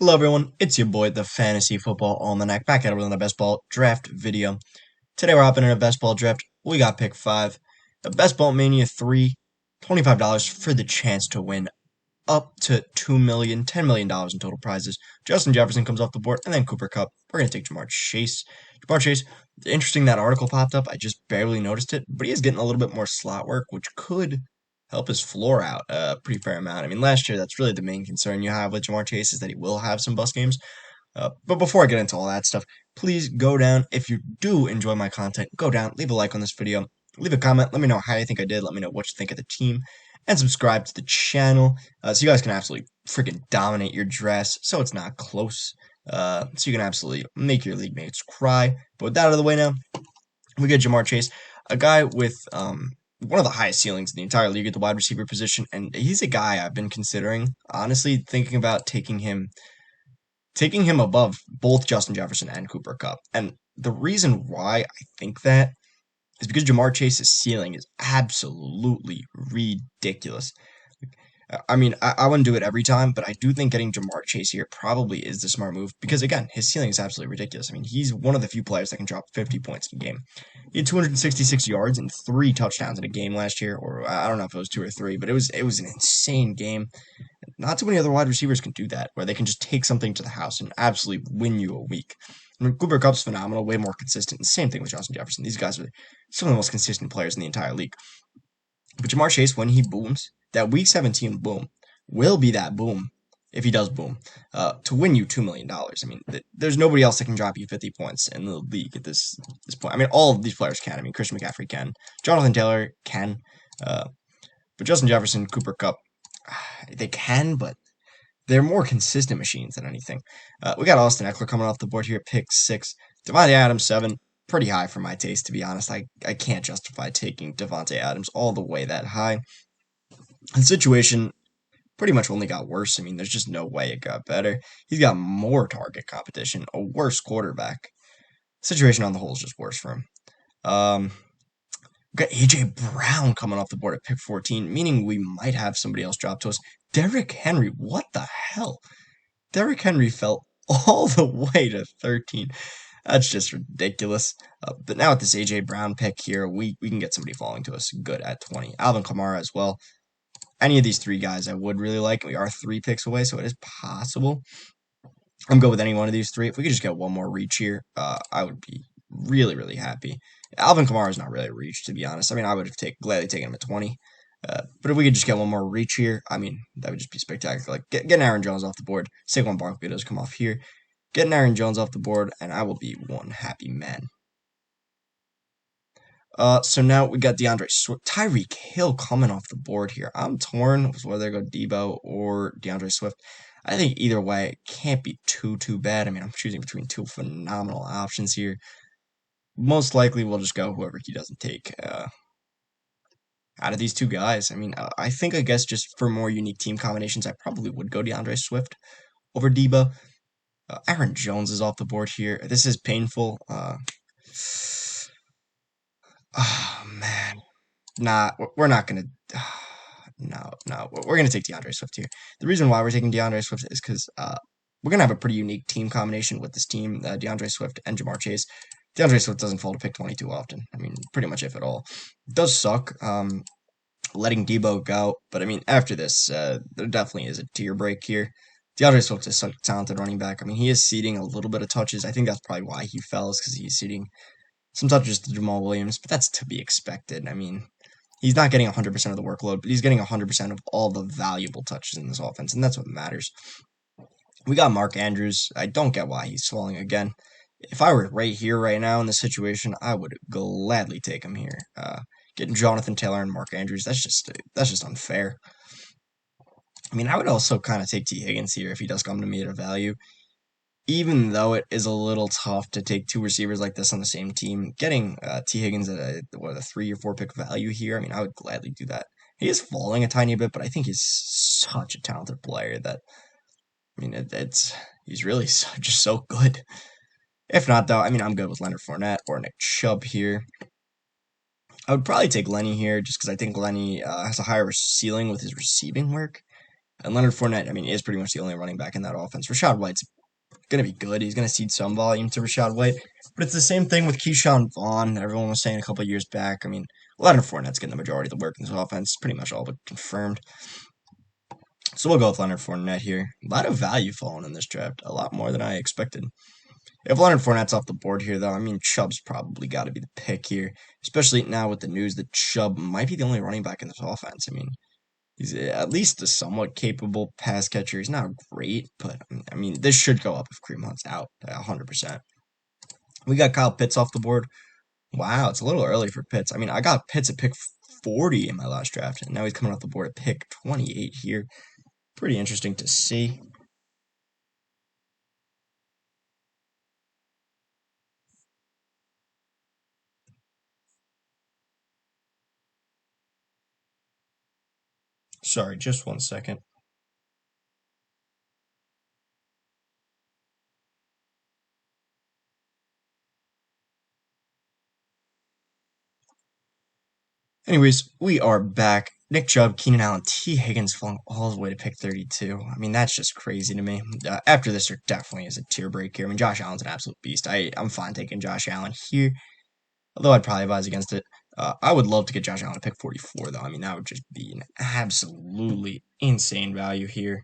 Hello everyone, it's your boy, the Fantasy Football Almanac, back at it with another best ball draft video. Today we're hopping in a best ball draft. We got pick 5, the Best Ball Mania 3, $25 for the chance to win up to $2 million, $10 million in total prizes. Justin Jefferson comes off the board, and then Cooper Kupp. We're going to take Jamar Chase. Jamar Chase, interesting that article popped up. I just barely noticed it, but he is getting a little bit more slot work, which could help his floor out a pretty fair amount. I mean, last year, that's really the main concern you have with Jamar Chase is that he will have some bust games. But before I get into all that stuff, please go down. If you do enjoy my content, go down, leave a like on this video, leave a comment, let me know how you think I did, let me know what you think of the team, and subscribe to the channel so you guys can absolutely freaking dominate your drafts so it's not close. So you can absolutely make your league mates cry. But with that out of the way now, we get Jamar Chase, a guy with one of the highest ceilings in the entire league at the wide receiver position, and he's a guy I've been considering, honestly, thinking about taking him above both Justin Jefferson and Cooper Kupp. And the reason why I think that is because Jamar Chase's ceiling is absolutely ridiculous. I mean, I wouldn't do it every time, but I do think getting Jamar Chase here probably is the smart move because, again, his ceiling is absolutely ridiculous. I mean, he's one of the few players that can drop 50 points in a game. He had 266 yards and 3 touchdowns in a game last year, or I don't know if it was 2 or 3, but it was an insane game. Not too many other wide receivers can do that, where they can just take something to the house and absolutely win you a week. I mean, Cooper Kupp's phenomenal, way more consistent. Same thing with Justin Jefferson. These guys are some of the most consistent players in the entire league. But Jamar Chase, when he booms, that Week 17 boom will be that boom, if he does boom, to win you $2 million. I mean, there's nobody else that can drop you 50 points in the league at this point. I mean, all of these players can. I mean, Christian McCaffrey can. Jonathan Taylor can. But Justin Jefferson, Cooper Kupp, they can, but they're more consistent machines than anything. We got Austin Eckler coming off the board here, pick 6. Davante Adams, 7. Pretty high for my taste, to be honest. I can't justify taking Davante Adams all the way that high. The situation pretty much only got worse. I mean, there's just no way it got better. He's got more target competition, a worse quarterback. The situation on the whole is just worse for him. We got A.J. Brown coming off the board at pick 14, meaning we might have somebody else drop to us. Derrick Henry, what the hell? Derrick Henry fell all the way to 13. That's just ridiculous. But now with this A.J. Brown pick here, we can get somebody falling to us good at 20. Alvin Kamara as well. Any of these 3 guys I would really like. We are 3 picks away, so it is possible. I'm good with any one of these 3. If we could just get one more reach here, I would be really, really happy. Alvin Kamara is not really a reach, to be honest. I mean, I would have gladly taken him at 20. But if we could just get one more reach here, I mean, that would just be spectacular. Like, getting Aaron Jones off the board. Saquon Barkley does come off here. Getting Aaron Jones off the board, and I will be one happy man. So now we got Deandre Swift. Tyreek Hill coming off the board here. I'm torn with whether to go Debo or Deandre Swift. I think either way, it can't be too bad. I mean, I'm choosing between 2 phenomenal options here. Most likely, we'll just go whoever he doesn't take out of these 2 guys. I mean, I guess just for more unique team combinations, I probably would go DeAndre Swift over Debo. Aaron Jones is off the board here. This is painful. Oh, man. Nah, we're not going to... No, we're going to take DeAndre Swift here. The reason why we're taking DeAndre Swift is because we're going to have a pretty unique team combination with this team, DeAndre Swift and Jamar Chase. DeAndre Swift doesn't fall to pick 20 too often. I mean, pretty much if at all. It does suck letting Debo go, but I mean, after this, there definitely is a tier break here. DeAndre Swift is such a talented running back. I mean, he is ceding a little bit of touches. I think that's probably why he fell, is because he's ceding some touches to Jamal Williams, but that's to be expected. I mean, he's not getting 100% of the workload, but he's getting 100% of all the valuable touches in this offense, and that's what matters. We got Mark Andrews. I don't get why he's falling again. If I were right here, right now in this situation, I would gladly take him here. Getting Jonathan Taylor and Mark Andrews, that's just unfair. I mean, I would also kind of take T. Higgins here if he does come to me at a value. Even though it is a little tough to take 2 receivers like this on the same team, getting T. Higgins at a 3 or 4 pick value here, I mean, I would gladly do that. He is falling a tiny bit, but I think he's such a talented player that, I mean, he's really just so good. If not, though, I mean, I'm good with Leonard Fortinet or Nick Chubb here. I would probably take Lenny here just because I think Lenny has a higher ceiling with his receiving work. And Leonard Fournette, I mean, is pretty much the only running back in that offense. Rachaad White's going to be good. He's going to cede some volume to Rachaad White. But it's the same thing with Keyshawn Vaughn. Everyone was saying a couple of years back. I mean, Leonard Fournette's getting the majority of the work in this offense. Pretty much all but confirmed. So we'll go with Leonard Fournette here. A lot of value falling in this draft. A lot more than I expected. If Leonard Fournette's off the board here, though, I mean, Chubb's probably got to be the pick here. Especially now with the news that Chubb might be the only running back in this offense. I mean, he's at least a somewhat capable pass catcher. He's not great, but I mean, this should go up if Kareem Hunt's out 100%. We got Kyle Pitts off the board. Wow, it's a little early for Pitts. I mean, I got Pitts at pick 40 in my last draft, and now he's coming off the board at pick 28 here. Pretty interesting to see. Sorry, just 1 second. Anyways, we are back. Nick Chubb, Keenan Allen, T. Higgins falling all the way to pick 32. I mean, that's just crazy to me. After this, there definitely is a tier break here. I mean, Josh Allen's an absolute beast. I'm fine taking Josh Allen here, although I'd probably advise against it. I would love to get Josh Allen to pick 44, though. I mean, that would just be an absolutely insane value here.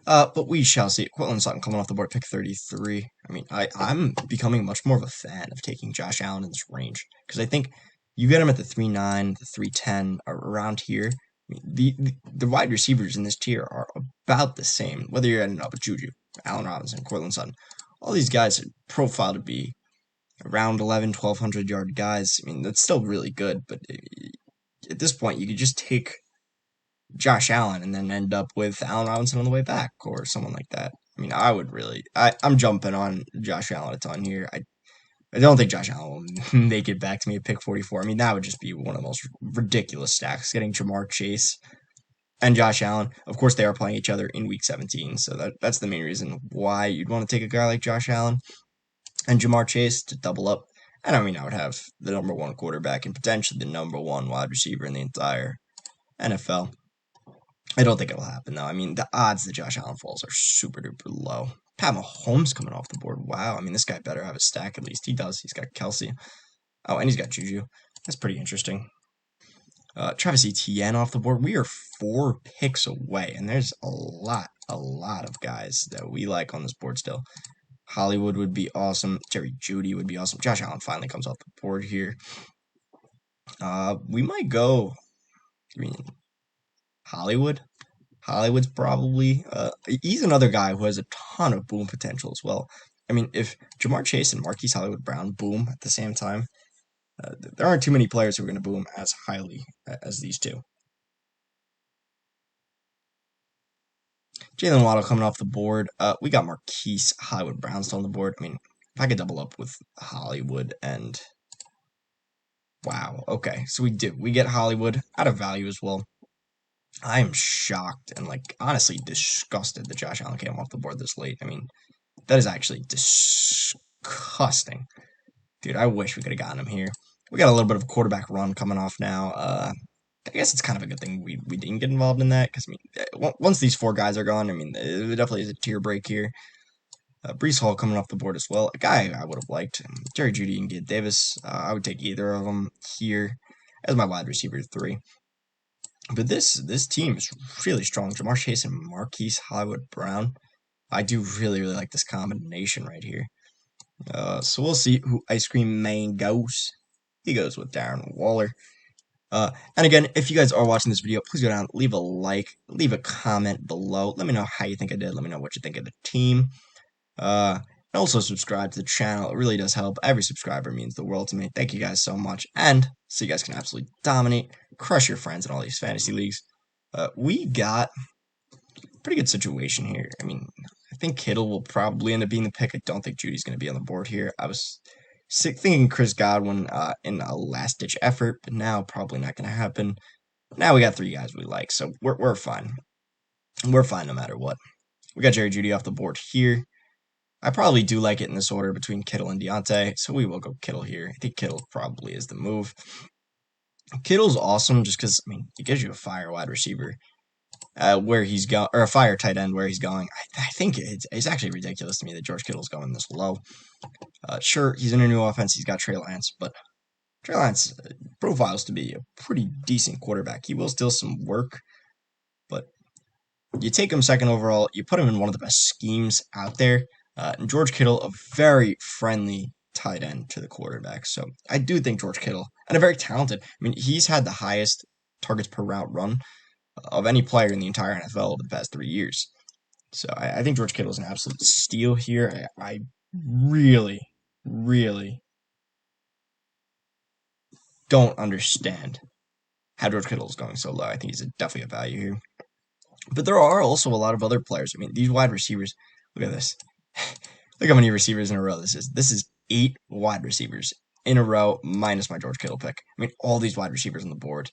But we shall see. Cortland Sutton coming off the board, pick 33. I mean, I'm becoming much more of a fan of taking Josh Allen in this range because I think you get him at the 3.9, the 3.10, around here. I mean, the wide receivers in this tier are about the same, whether you're ending up with Juju, Allen Robinson, Cortland Sutton. All these guys are profiled to be around 1,100, 1,200 yard guys. I mean, that's still really good, but at this point, you could just take Josh Allen and then end up with Allen Robinson on the way back or someone like that. I mean, I'm jumping on Josh Allen a ton here. I don't think Josh Allen will make it back to me at pick 44. I mean, that would just be one of the most ridiculous stacks, getting Jamar Chase and Josh Allen. Of course, they are playing each other in week 17, so that's the main reason why you'd want to take a guy like Josh Allen and Jamar Chase to double up. And I mean, I would have the number one quarterback and potentially the number one wide receiver in the entire NFL. I don't think it'll happen, though. I mean, the odds that Josh Allen falls are super duper low. Pat Mahomes coming off the board. Wow. I mean, this guy better have a stack at least. He does. He's got Kelsey. Oh, and he's got Juju. That's pretty interesting. Travis Etienne off the board. We are 4 picks away, and there's a lot of guys that we like on this board still. Hollywood would be awesome. Jerry Jeudy would be awesome. Josh Allen finally comes off the board here. We might go. I mean, Hollywood. Hollywood's probably he's another guy who has a ton of boom potential as well. I mean, if Jamar Chase and Marquise Hollywood Brown boom at the same time, there aren't too many players who are going to boom as highly as these two. Jalen Waddle coming off the board. We got Marquise Hollywood Brown still on the board. I mean, if I could double up with Hollywood and wow, okay, so we do. We get Hollywood out of value as well. I am shocked and like honestly disgusted that Josh Allen came off the board this late. I mean, that is actually disgusting. Dude, I wish we could have gotten him here. We got a little bit of a quarterback run coming off now. I guess it's kind of a good thing we didn't get involved in that because, I mean, once these 4 guys are gone, I mean, there definitely is a tier break here. Brees Hall coming off the board as well. A guy I would have liked. Jerry Jeudy and Gabe Davis. I would take either of them here as my wide receiver 3. But this team is really strong. Jamar Chase and Marquise Hollywood Brown. I do really like this combination right here. So we'll see who Ice Cream Man goes. He goes with Darren Waller. And again, if you guys are watching this video, please go down, leave a like, leave a comment below. Let me know how you think I did. Let me know what you think of the team. And also subscribe to the channel. It really does help. Every subscriber means the world to me. Thank you guys so much. And so you guys can absolutely dominate, crush your friends in all these fantasy leagues. We got a pretty good situation here. I mean, I think Kittle will probably end up being the pick. I don't think Judy's going to be on the board here. I was thinking Chris Godwin in a last-ditch effort, but now probably not going to happen. Now we got 3 guys we like, so we're fine. We're fine no matter what. We got Jerry Jeudy off the board here. I probably do like it in this order between Kittle and Deontay, so we will go Kittle here. I think Kittle probably is the move. Kittle's awesome just because, I mean, he gives you a fire wide receiver. where he's going, or a fire tight end where he's going. I think it's actually ridiculous to me that George Kittle's going this low. Sure, he's in a new offense. He's got Trey Lance, but Trey Lance profiles to be a pretty decent quarterback. He will steal some work, but you take him second overall. You put him in one of the best schemes out there. And George Kittle, a very friendly tight end to the quarterback. So I do think George Kittle, and a very talented. I mean, he's had the highest targets per route run of any player in the entire NFL over the past 3 years. So I think George Kittle is an absolute steal here. I really, really don't understand how George Kittle is going so low. I think he's definitely a value here. But there are also a lot of other players. I mean, these wide receivers, look at this. Look how many receivers in a row this is. This is 8 wide receivers in a row minus my George Kittle pick. I mean, all these wide receivers on the board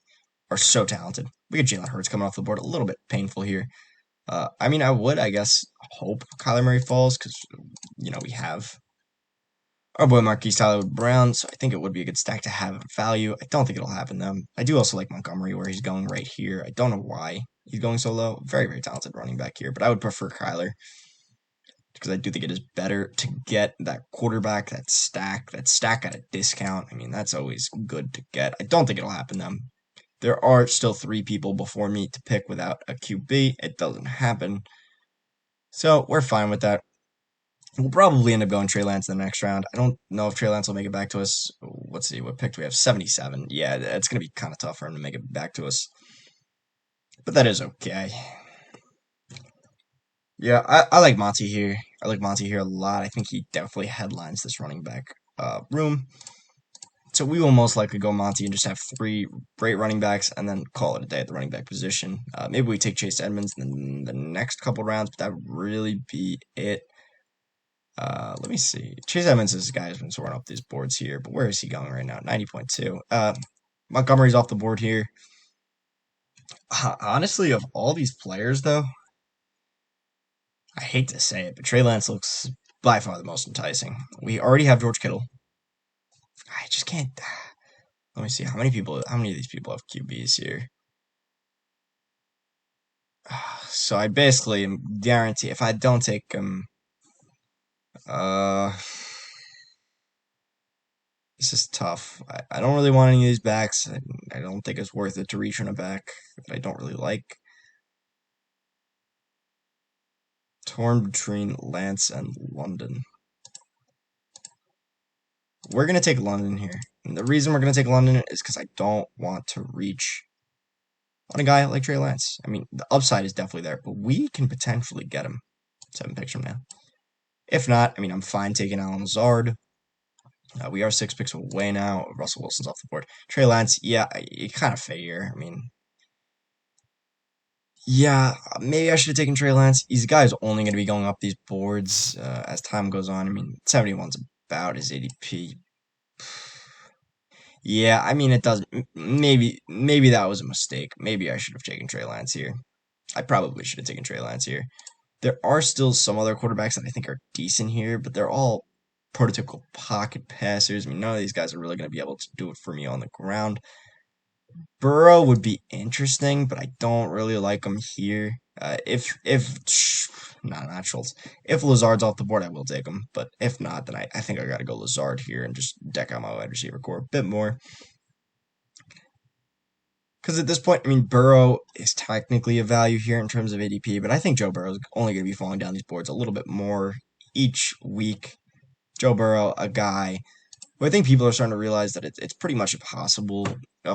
are so talented. We got Jalen Hurts coming off the board. A little bit painful here. I mean, I would, I guess, hope Kyler Murray falls because, we have our boy Marquise Tyler Brown, so I think it would be a good stack to have value. I don't think it'll happen, though. I do also like Montgomery where he's going right here. I don't know why he's going so low. Very, very talented running back here, but I would prefer Kyler because I do think it is better to get that quarterback, that stack at a discount. I mean, that's always good to get. I don't think it'll happen, though. There are still 3 people before me to pick without a QB. It doesn't happen. So we're fine with that. We'll probably end up going Trey Lance in the next round. I don't know if Trey Lance will make it back to us. Let's see, what pick do we have? 77. Yeah, it's going to be kind of tough for him to make it back to us. But that is okay. Yeah, I like Monty here. I like Monty here a lot. I think he definitely headlines this running back room. So we will most likely go Monty and just have 3 great running backs and then call it a day at the running back position. Maybe we take Chase Edmonds in the next couple rounds, but that would really be it. Let me see. Chase Edmonds is a guy who's been soaring up these boards here, but where is he going right now? 90.2. Montgomery's off the board here. Honestly, of all these players, though, I hate to say it, but Trey Lance looks by far the most enticing. We already have George Kittle. I just can't. Let me see how many of these people have QBs here. So I basically guarantee if I don't take him, this is tough. I don't really want any of these backs. I don't think it's worth it to reach on a back that I don't really like. Torn between Lance and London. We're going to take London here. And the reason we're going to take London is because I don't want to reach on a guy like Trey Lance. I mean, the upside is definitely there, but we can potentially get him. 7 picks from now. If not, I mean, I'm fine taking Allen Lazard. We are 6 picks away now. Russell Wilson's off the board. Trey Lance, yeah, you kind of figure. I mean, yeah, maybe I should have taken Trey Lance. These guys only going to be going up these boards as time goes on. I mean, 71's about his ADP. Yeah, I mean, it doesn't. Maybe that was a mistake. Maybe I should have taken Trey Lance here. I probably should have taken Trey Lance here. There are still some other quarterbacks that I think are decent here, but they're all prototypical pocket passers. I mean, none of these guys are really going to be able to do it for me on the ground. Burrow would be interesting, but I don't really like him here. Not Schultz. If Lazard's off the board, I will take him. But if not, then I think I got to go Lazard here and just deck out my wide receiver core a bit more. Because at this point, I mean, Burrow is technically a value here in terms of ADP, but I think Joe Burrow is only going to be falling down these boards a little bit more each week. Joe Burrow, a guy who I think people are starting to realize that it's pretty much impossible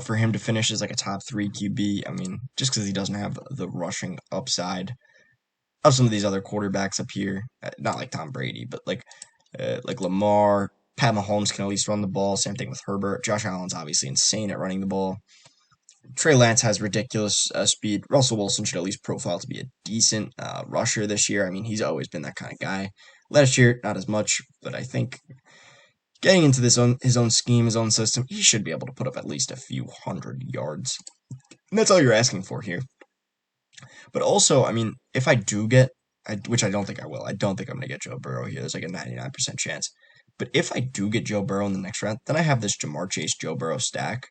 for him to finish as like a top 3 QB. I mean, just because he doesn't have the rushing upside of some of these other quarterbacks up here. Not like Tom Brady, but like Lamar. Pat Mahomes can at least run the ball. Same thing with Herbert. Josh Allen's obviously insane at running the ball. Trey Lance has ridiculous speed. Russell Wilson should at least profile to be a decent rusher this year. I mean, he's always been that kind of guy. Last year, not as much, but I think getting into his own scheme, his own system, he should be able to put up at least a few hundred yards. And that's all you're asking for here. But also, I mean, if I do get, which I don't think I will, I don't think I'm going to get Joe Burrow here. There's like a 99% chance. But if I do get Joe Burrow in the next round, then I have this Jamar Chase, Joe Burrow stack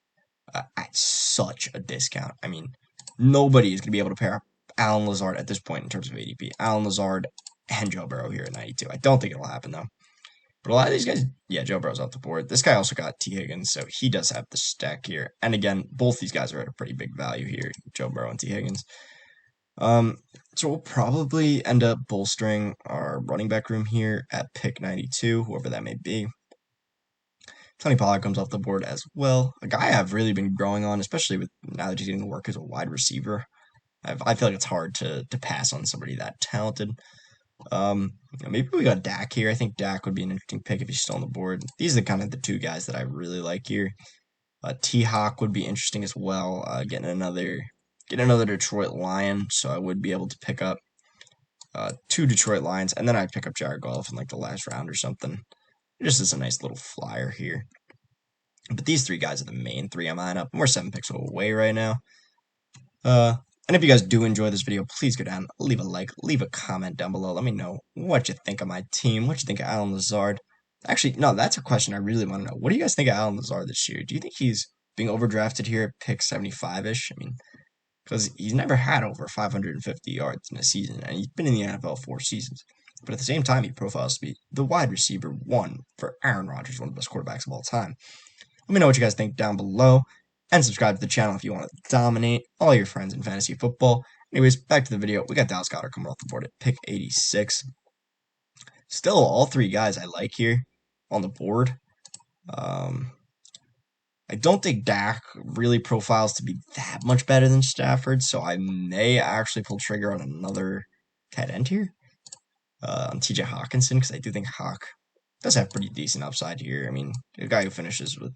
at such a discount. I mean, nobody is going to be able to pair up Allen Lazard at this point in terms of ADP. Allen Lazard and Joe Burrow here at 92. I don't think it'll happen, though. But a lot of these guys, yeah, Joe Burrow's off the board. This guy also got T. Higgins, so he does have the stack here. And again, both these guys are at a pretty big value here, Joe Burrow and T. Higgins. So we'll probably end up bolstering our running back room here at pick 92, whoever that may be. Tony Pollard comes off the board as well. A guy I've really been growing on, especially with now that he's getting to work as a wide receiver. I feel like it's hard to pass on somebody that talented. Maybe we got Dak here. I think Dak would be an interesting pick if he's still on the board. These are kind of the two guys that I really like here. T-Hawk would be interesting as well. Getting another Detroit Lion, so I would be able to pick up 2 Detroit Lions, and then I'd pick up Jared Goff in like the last round or something. Just as a nice little flyer here. But these 3 guys are the main 3 I'm eyeing up. We're 7 picks away right now. And if you guys do enjoy this video, please go down, leave a like, leave a comment down below. Let me know what you think of my team, what you think of Allen Lazard. Actually, no, that's a question I really want to know. What do you guys think of Allen Lazard this year? Do you think he's being overdrafted here at pick 75-ish? I mean, because he's never had over 550 yards in a season, and he's been in the NFL 4 seasons. But at the same time, he profiles to be the wide receiver 1 for Aaron Rodgers, one of the best quarterbacks of all time. Let me know what you guys think down below, and subscribe to the channel if you want to dominate all your friends in fantasy football. Anyways, back to the video. We got Dallas Goedert coming off the board at pick 86. Still, all 3 guys I like here on the board. I don't think Dak really profiles to be that much better than Stafford, so I may actually pull trigger on another tight end here. On TJ Hawkinson, because I do think Hawk does have pretty decent upside here. I mean, a guy who finishes with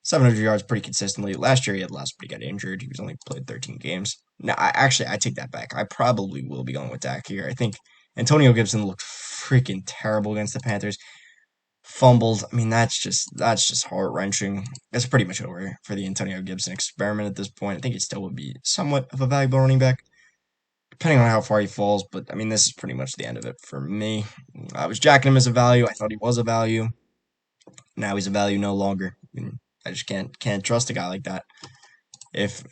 700 yards pretty consistently. Last year, he had lost, but he got injured. He was only played 13 games. Now, I take that back. I probably will be going with Dak here. I think Antonio Gibson looked freaking terrible against the Panthers. Fumbled. I mean, that's just heart-wrenching. That's pretty much over for the Antonio Gibson experiment at this point. I think he still would be somewhat of a valuable running back, depending on how far he falls, but I mean, this is pretty much the end of it for me. I was jacking him as a value. I thought he was a value. Now he's a value no longer. I mean, I just can't trust a guy like that. If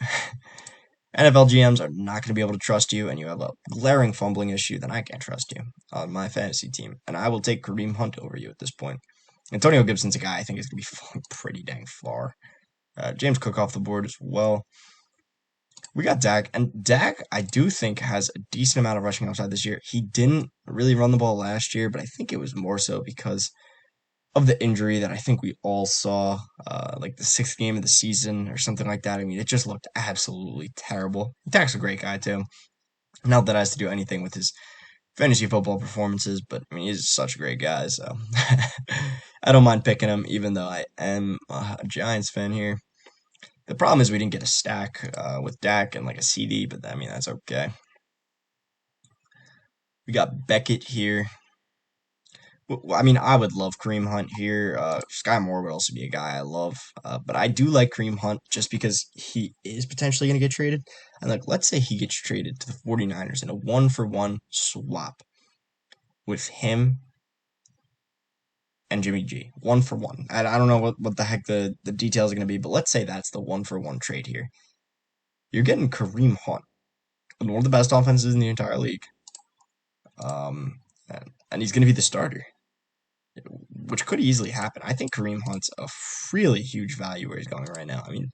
NFL GMs are not going to be able to trust you and you have a glaring fumbling issue, then I can't trust you on my fantasy team. And I will take Kareem Hunt over you at this point. Antonio Gibson's a guy I think is going to be falling pretty dang far. James Cook off the board as well. We got Dak, and Dak, I do think, has a decent amount of rushing upside this year. He didn't really run the ball last year, but I think it was more so because of the injury that I think we all saw, like the 6th game of the season or something like that. I mean, it just looked absolutely terrible. Dak's a great guy, too. Not that has to do anything with his fantasy football performances, but I mean, he's such a great guy, so I don't mind picking him, even though I am a Giants fan here. The problem is we didn't get a stack with Dak and like a CD, but I mean, that's okay. We got Beckett here. I mean, I would love Kareem Hunt here. Sky Moore would also be a guy I love. But I do like Kareem Hunt just because he is potentially going to get traded. And like, let's say he gets traded to the 49ers in a 1-for-1 swap with him and Jimmy G. 1-for-1. I don't know what the heck the details are going to be, but let's say that's the 1-for-1 trade here. You're getting Kareem Hunt, one of the best offenses in the entire league. And he's going to be the starter, which could easily happen. I think Kareem Hunt's a really huge value where he's going right now. I mean,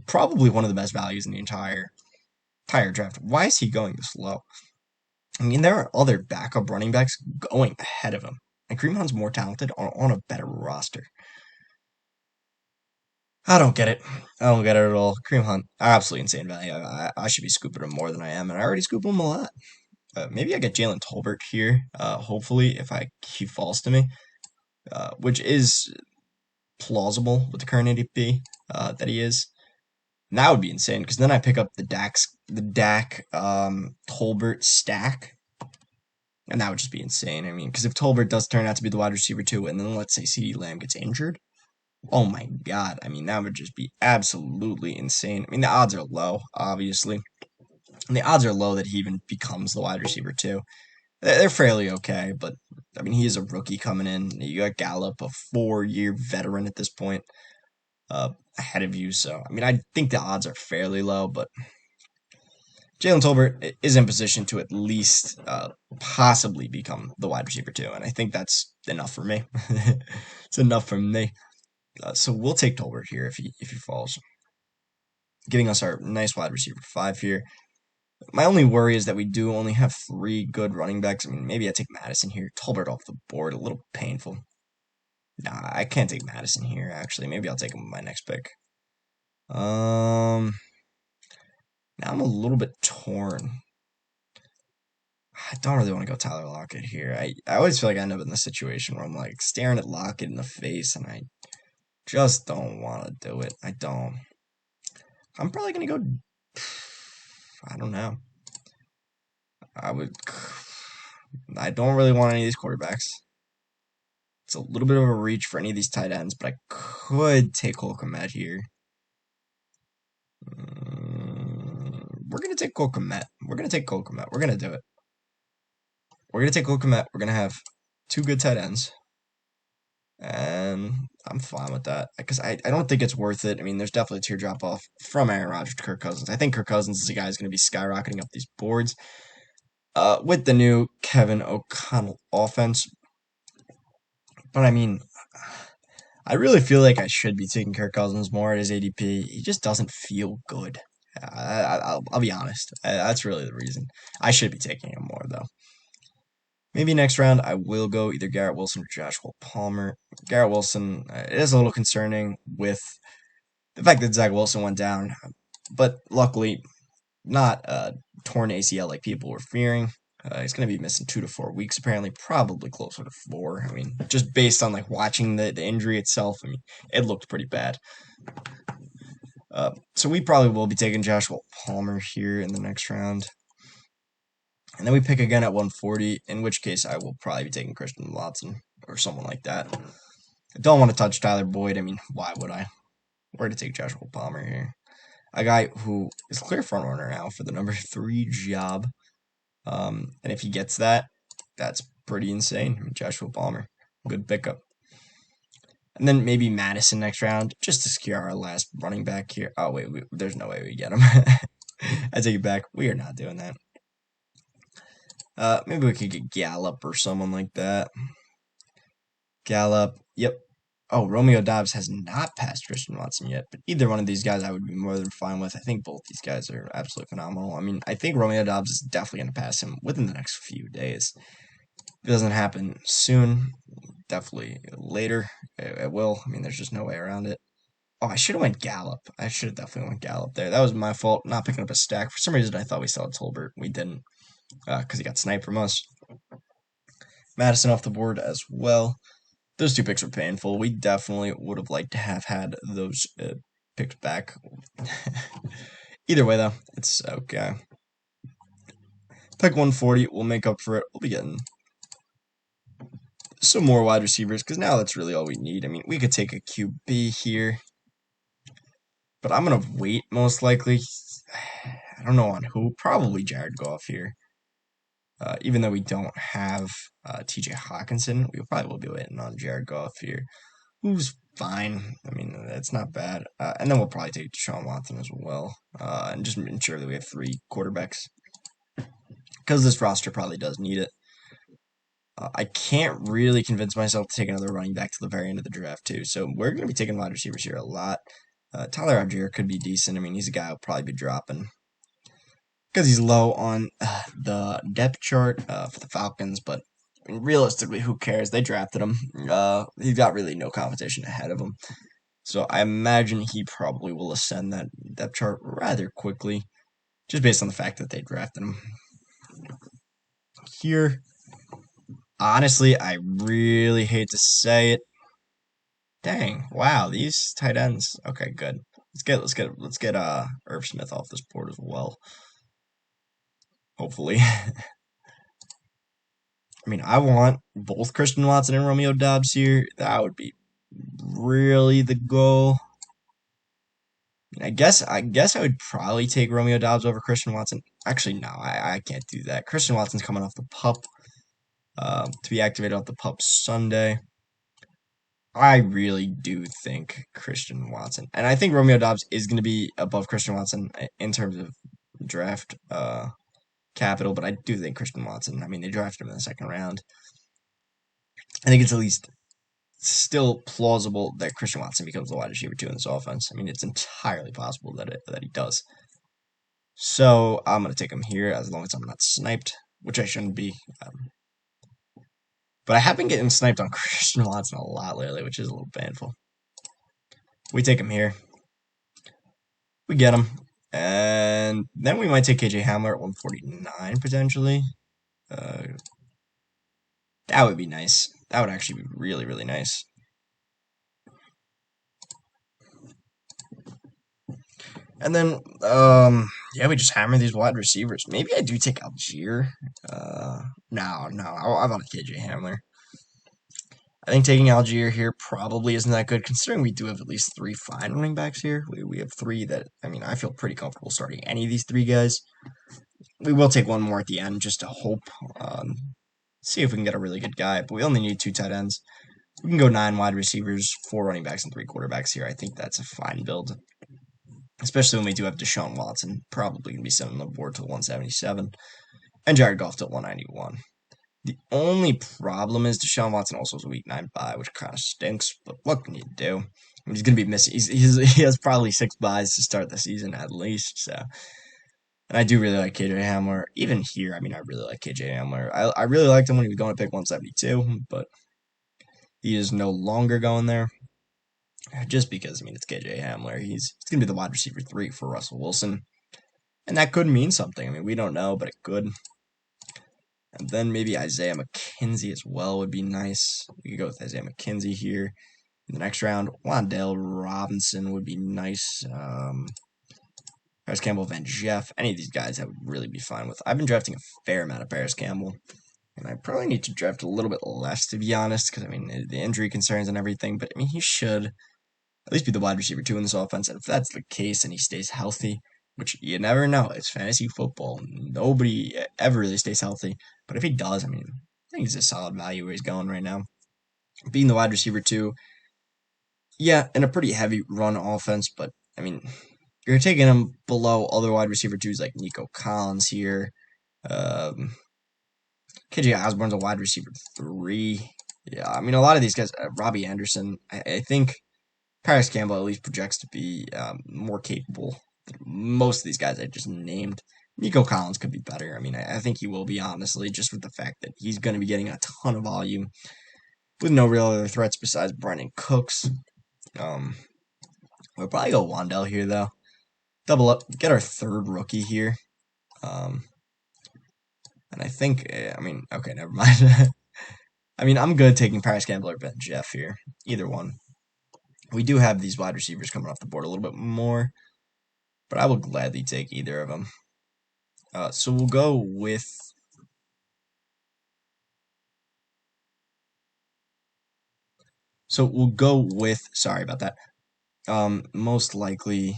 probably one of the best values in the entire draft. Why is he going this low? I mean, there are other backup running backs going ahead of him. And Kareem Hunt's more talented on a better roster. I don't get it. I don't get it at all. Kareem Hunt, absolutely insane value. I should be scooping him more than I am, and I already scoop him a lot. Maybe I get Jalen Tolbert here, hopefully, if he falls to me, which is plausible with the current ADP that he is. And that would be insane, because then I pick up the Dak Tolbert stack, and that would just be insane. I mean, because if Tolbert does turn out to be the wide receiver too, and then let's say CeeDee Lamb gets injured, oh my god, I mean, that would just be absolutely insane. I mean, the odds are low, obviously. And the odds are low that he even becomes the wide receiver too. They're fairly okay, but I mean, he is a rookie coming in. You got Gallup, a 4-year veteran at this point, ahead of you. So, I mean, I think the odds are fairly low, but Jalen Tolbert is in position to at least possibly become the wide receiver too, and I think that's enough for me. It's enough for me. So we'll take Tolbert here if he falls, giving us our nice wide receiver 5 here. My only worry is that we do only have 3 good running backs. I mean, maybe I take Madison here. Tolbert off the board, a little painful. Nah, I can't take Madison here, actually. Maybe I'll take him with my next pick. Now I'm a little bit torn. I don't really want to go Tyler Lockett here. I always feel like I end up in this situation where I'm like staring at Lockett in the face and I just don't want to do it. I don't. I'm probably going to go. I don't know. I don't really want any of these quarterbacks. It's a little bit of a reach for any of these tight ends, but I could take Cole Kmet here. We're going to take Cole Kmet. We're going to take Cole Kmet. We're going to do it. We're going to take Cole Kmet. We're going to have 2 good tight ends. And I'm fine with that. Because I don't think it's worth it. I mean, there's definitely a teardrop off from Aaron Rodgers to Kirk Cousins. I think Kirk Cousins is a guy who's going to be skyrocketing up these boards. With the new Kevin O'Connell offense. But I mean, I really feel like I should be taking Kirk Cousins more at his ADP. He just doesn't feel good. I'll be honest. That's really the reason. I should be taking him more, though. Maybe next round I will go either Garrett Wilson or Joshua Palmer. Garrett Wilson, it is a little concerning with the fact that Zach Wilson went down. But luckily, not torn ACL like people were fearing. He's going to be missing 2 to 4 weeks, apparently, probably closer to 4. I mean, just based on like watching the injury itself, I mean, it looked pretty bad. So we probably will be taking Joshua Palmer here in the next round. And then we pick again at 140, in which case I will probably be taking Christian Watson or someone like that. I don't want to touch Tyler Boyd. I mean, why would I? We're going to take Joshua Palmer here. A guy who is clear front runner now for the number 3 job. And if he gets that, that's pretty insane. I mean, Joshua Palmer, good pickup. And then maybe Madison next round, just to secure our last running back here. Oh, wait, there's no way we get him. I take it back. We are not doing that. Maybe we could get Gallup or someone like that. Gallup, yep. Oh, Romeo Doubs has not passed Christian Watson yet, but either one of these guys I would be more than fine with. I think both these guys are absolutely phenomenal. I mean, I think Romeo Doubs is definitely going to pass him within the next few days. If it doesn't happen soon, definitely later, it will. I mean, there's just no way around it. Oh, I should have went Gallup. I should have definitely went Gallup there. That was my fault, not picking up a stack. For some reason, I thought we still had Tolbert. We didn't, because he got sniped from us. Madison off the board as well. Those 2 picks were painful. We definitely would have liked to have had those picked back. Either way, though, it's okay. Pick 140, we'll make up for it. We'll be getting some more wide receivers, because now that's really all we need. I mean, we could take a QB here, but I'm going to wait, most likely. I don't know on who. Probably Jared Goff here. Even though we don't have TJ Hawkinson, we probably will be waiting on Jared Goff here, who's fine. I mean, that's not bad. And then we'll probably take Deshaun Watson as well, and just ensure that we have 3 quarterbacks, because this roster probably does need it. I can't really convince myself to take another running back to the very end of the draft, too. So we're going to be taking wide receivers here a lot. Tyler Algier could be decent. I mean, he's a guy I'll probably be dropping, because he's low on the depth chart for the Falcons, but I mean, realistically, who cares? They drafted him. He's got really no competition ahead of him. So I imagine he probably will ascend that depth chart rather quickly, just based on the fact that they drafted him. Here, honestly, I really hate to say it. Dang, wow, these tight ends. Okay, good. Let's get Irv Smith off this board as well. Hopefully. I mean, I want both Christian Watson and Romeo Doubs here. That would be really the goal. I guess I would probably take Romeo Doubs over Christian Watson. Actually, no, I can't do that. Christian Watson's coming off the pup, to be activated off the pup Sunday. I really do think Christian Watson, and I think Romeo Doubs is going to be above Christian Watson in terms of draft capital, but I do think Christian Watson, I mean, they drafted him in the second round. I think it's at least still plausible that Christian Watson becomes the wide receiver 2 in this offense. I mean, it's entirely possible that he does. So I'm going to take him here as long as I'm not sniped, which I shouldn't be. But I have been getting sniped on Christian Watson a lot lately, which is a little painful. We take him here. We get him. And then we might take KJ Hamler at 149 potentially. That would be nice. That would actually be really, really nice. And then, yeah, we just hammer these wide receivers. Maybe I do take Algier. No, I want a KJ Hamler. I think taking Algier here probably isn't that good, considering we do have at least 3 fine running backs here. We have 3 that, I mean, I feel pretty comfortable starting any of these 3 guys. We will take one more at the end just to hope, see if we can get a really good guy, but we only need 2 tight ends. We can go 9 wide receivers, 4 running backs, and 3 quarterbacks here. I think that's a fine build, especially when we do have Deshaun Watson, probably going to be sent on the board to 177, and Jared Goff to 191. The only problem is Deshaun Watson also has a week 9 bye, which kind of stinks, but what can you do? I mean, he's going to be missing. He has probably 6 byes to start the season at least, so. And I do really like KJ Hamler. Even here, I mean, I really like KJ Hamler. I really liked him when he was going to pick 172, but he is no longer going there. Just because, I mean, it's KJ Hamler. He's going to be the wide receiver 3 for Russell Wilson. And that could mean something. I mean, we don't know, but it could. And then maybe Isaiah McKenzie as well would be nice. We could go with Isaiah McKenzie here. In the next round, Wan'Dale Robinson would be nice. Paris Campbell, Van Jeff, any of these guys I would really be fine with. I've been drafting a fair amount of Paris Campbell. And I probably need to draft a little bit less, to be honest, because, I mean, the injury concerns and everything. But, I mean, he should at least be the wide receiver 2 in this offense. And if that's the case and he stays healthy, which you never know, it's fantasy football. Nobody ever really stays healthy. But if he does, I mean, I think he's a solid value where he's going right now. Being the wide receiver 2, yeah, in a pretty heavy run offense, but, I mean, you're taking him below other wide receiver 2s like Nico Collins here. KJ Osborne's a wide receiver 3. Yeah, I mean, a lot of these guys, Robbie Anderson, I think Paris Campbell at least projects to be more capable than most of these guys I just named. Nico Collins could be better. I mean, I think he will be, honestly, just with the fact that he's going to be getting a ton of volume with no real other threats besides Brandon Cooks. We'll probably go Wan'Dale here, though. Double up, get our 3rd rookie here. And I think, I mean, okay, never mind. I mean, I'm good taking Paris Campbell or Ben Jeff here. Either one. We do have these wide receivers coming off the board a little bit more, but I will gladly take either of them. So we'll go with... sorry about that, most likely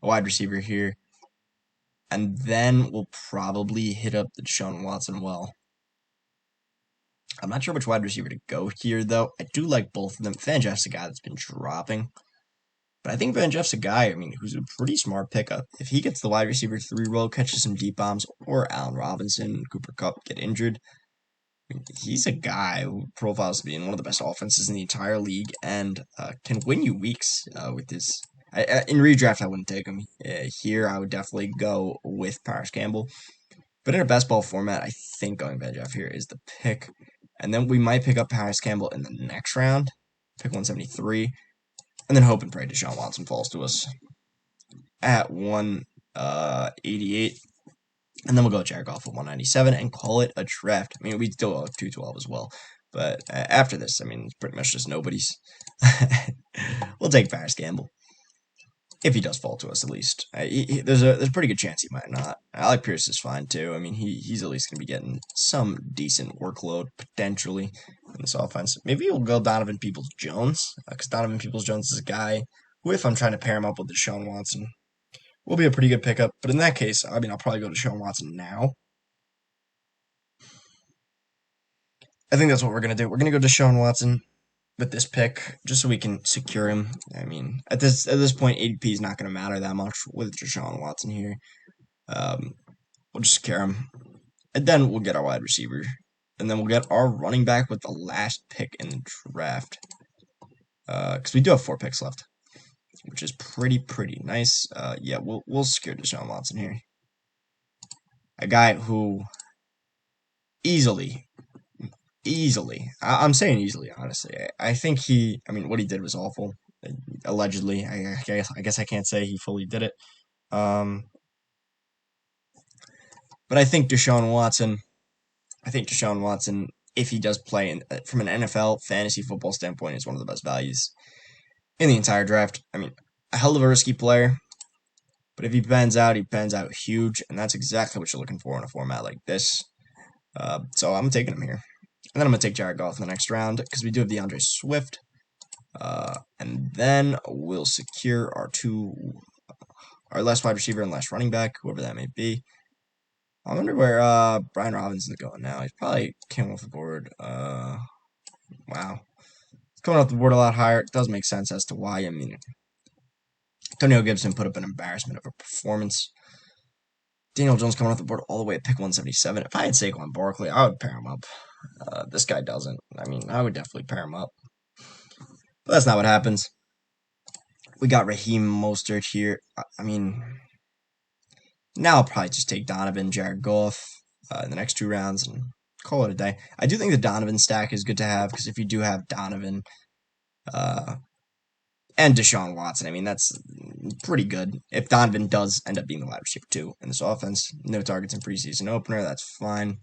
a wide receiver here. And then we'll probably hit up the Deshaun Watson well. I'm not sure which wide receiver to go here, though. I do like both of them. Van Jeff's a guy that's been dropping. But I think Van Jeff's a guy, I mean, who's a pretty smart pickup. If he gets the wide receiver 3 role, catches some deep bombs, or Allen Robinson, Cooper Kupp get injured, I mean, he's a guy who profiles to be in one of the best offenses in the entire league and can win you weeks with his... in redraft, I wouldn't take him. Here, I would definitely go with Paris Campbell. But in a best ball format, I think going Van Jeff here is the pick. And then we might pick up Paris Campbell in the next round, pick 173, and then hope and pray Deshaun Watson falls to us at 188. And then we'll go Jared Goff at 197 and call it a draft. I mean, we still have 212 as well. But after this, I mean, it's pretty much just nobody's. We'll take Paris Campbell. If he does fall to us, at least. There's a pretty good chance he might not. Alec Pierce is fine, too. I mean, he's at least going to be getting some decent workload, potentially, in this offense. Maybe we'll go Donovan Peoples-Jones, because Donovan Peoples-Jones is a guy who, if I'm trying to pair him up with Deshaun Watson, will be a pretty good pickup. But in that case, I mean, I'll probably go to Deshaun Watson now. I think that's what we're going to do. We're going to go Deshaun Watson with this pick, just so we can secure him. I mean, at this point, ADP is not going to matter that much with Deshaun Watson here. We'll just secure him. And then we'll get our wide receiver. And then we'll get our running back with the last pick in the draft. Because we do have 4 picks left, which is pretty nice. Yeah, we'll secure Deshaun Watson here. A guy who easily, I'm saying easily, honestly. I think what he did was awful. Allegedly, I guess I can't say he fully did it. But I think Deshaun Watson, if he does play from an NFL fantasy football standpoint, is one of the best values in the entire draft. I mean, a hell of a risky player, but if he pans out, he pans out huge, and that's exactly what you're looking for in a format like this. So I'm taking him here. And then I'm going to take Jared Goff in the next round because we do have Deandre Swift. And then we'll secure our last wide receiver and last running back, whoever that may be. I wonder where Brian Robinson's going now. He's probably came off the board. Wow. He's coming off the board a lot higher. It does make sense as to why. I mean, Antonio Gibson put up an embarrassment of a performance. Daniel Jones coming off the board all the way at pick 177. If I had Saquon Barkley, I would pair him up. This guy doesn't. I mean, I would definitely pair him up. But that's not what happens. We got Raheem Mostert here. I mean, now I'll probably just take Donovan, Jared Goff in the next 2 rounds and call it a day. I do think the Donovan stack is good to have because if you do have Donovan and Deshaun Watson, I mean, that's pretty good. If Donovan does end up being the wide receiver too in this offense, no targets in preseason opener, that's fine.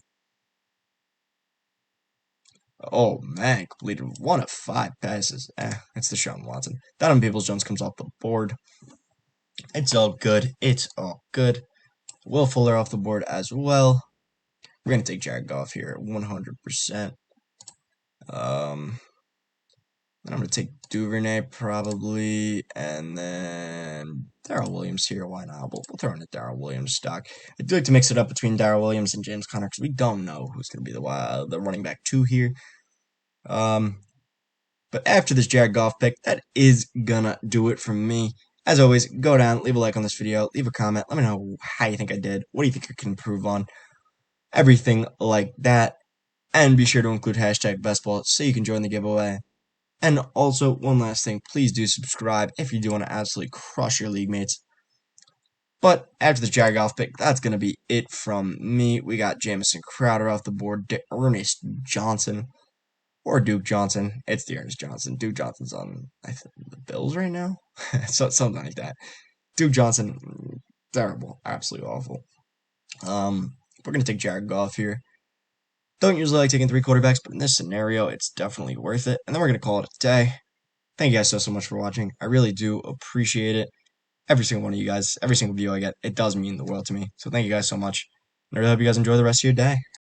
Oh man, completed 1 of 5 passes. It's Deshaun Watson. Donovan Peoples-Jones comes off the board. It's all good. It's all good. Will Fuller off the board as well. We're going to take Jared Goff here 100%. Then I'm going to take Duvernay probably, and then Darrell Williams here. Why not? We'll throw in a Darrell Williams stock. I do like to mix it up between Darrell Williams and James Conner because we don't know who's going to be the running back 2 here. But after this Jared Goff pick, that is gonna do it from me. As always, go down, leave a like on this video, leave a comment, let me know how you think I did, what do you think I can improve on, everything like that. And be sure to include hashtag bestball so you can join the giveaway. And also, one last thing, please do subscribe if you do want to absolutely crush your league mates. But after the Jared Goff pick, that's going to be it from me. We got Jamison Crowder off the board, Ernest Johnson, or Duke Johnson. It's the Ernest Johnson. Duke Johnson's on, I think, the Bills right now? So, something like that. Duke Johnson, terrible. Absolutely awful. We're going to take Jared Goff here. Don't usually like taking 3 quarterbacks, but in this scenario, it's definitely worth it. And then we're going to call it a day. Thank you guys so much for watching. I really do appreciate it. Every single one of you guys, every single view I get, it does mean the world to me. So thank you guys so much. And I really hope you guys enjoy the rest of your day.